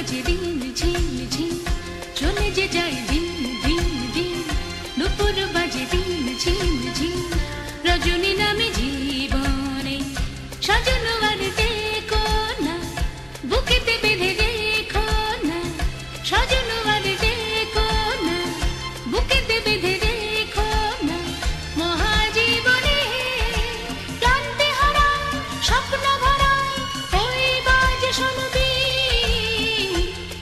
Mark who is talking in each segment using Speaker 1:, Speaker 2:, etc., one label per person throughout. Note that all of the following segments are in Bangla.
Speaker 1: বাজে দিন ঝিম ঝিম, চলে যে যায় দিন দিন দিন, দুপুর বাজে দিন ঝিম ঝিম, রজনী নামে জীবনে সাজানো আর দেখো না, বুকেতে বেঁধে রেখো না, সাজানো আর দেখো না, বুকেতে বেঁধে রেখো না, মহাজীবনে ক্লান্তি হারা স্বপ্ন ভরা ওই বাজ শুনবি,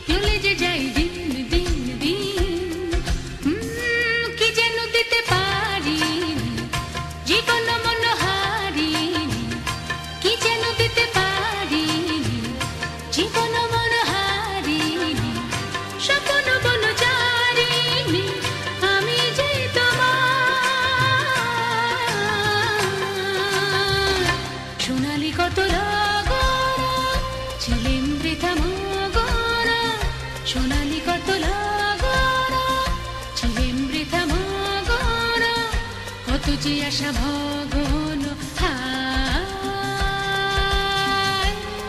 Speaker 1: চলে যে যাই দিন দিন দিন। কি যেন দিতে পারি জীবন মন হারিনি, কি যেন দিতে পারি জীবন মন হারিনি, স্বপ্ন বন জারিনি আমি যে তোমার। সোনালি কত লাগরা ছিলেম বৃথা মগরা, সোনালি কত লাগরা ছিলেম বৃথা মগরা, কত যে আশা ভগন হায়,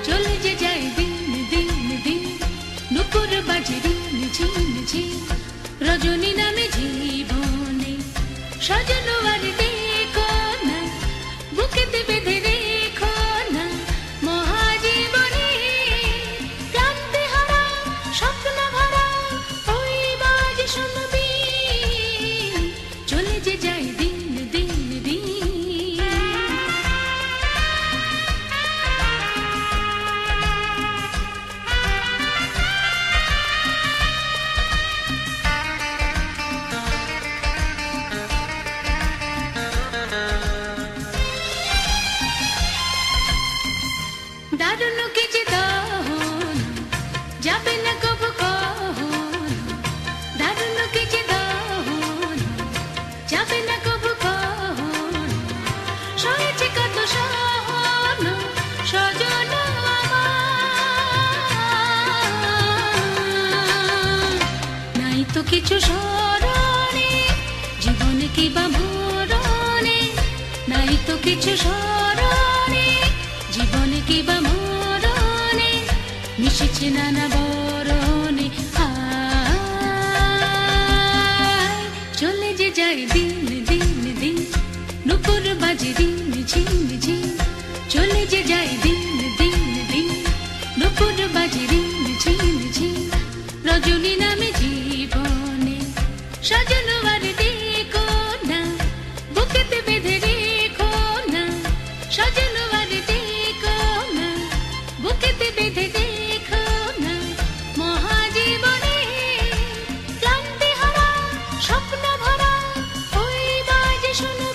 Speaker 1: চলে যে যায় দিন দিন দিন, নুপুর বাজে দিন ঝিম ঝিম, রজনী নামে জীবনে সাজানো আর দেখো না, বুকেতে বেঁধে রেখো না, মহাজীবনে ক্লান্তি হারা স্বপ্ন ভরা ওই বাজ শুনবি, চলে যে যায় দিন দিন দিন। দারুণ কিছু দহন যাবে না কবু কহন, দারুণ কিছু দহন যাবে না কবু কহন, সয়েছে কত সহন সজন আমার, নাই তো কিছু স্মরণে জীবনে কি বা মরণে, নাই তো কিছু স্মরণে জীবনে কি বা মরণে, মিশেছে নানা বরণে হায়, চলে যে যায় দিন দিন দিন, নুপুর বাজে দিন ঝিম ঝিম, চলে যে যায় দিন দিন দিন, নুপুর বাজে দিন ঝিম ঝিম, রজনী নামে জীবনে সাজানো আর দেখো না, বুকেতে বেঁধে রেখো না, সাজানো আর দেখো না, বুকেতে বেঁধে দেখো না, মহাজীবনে ক্লান্তি হারা স্বপ্ন ভরা ওই বাজ শুনো।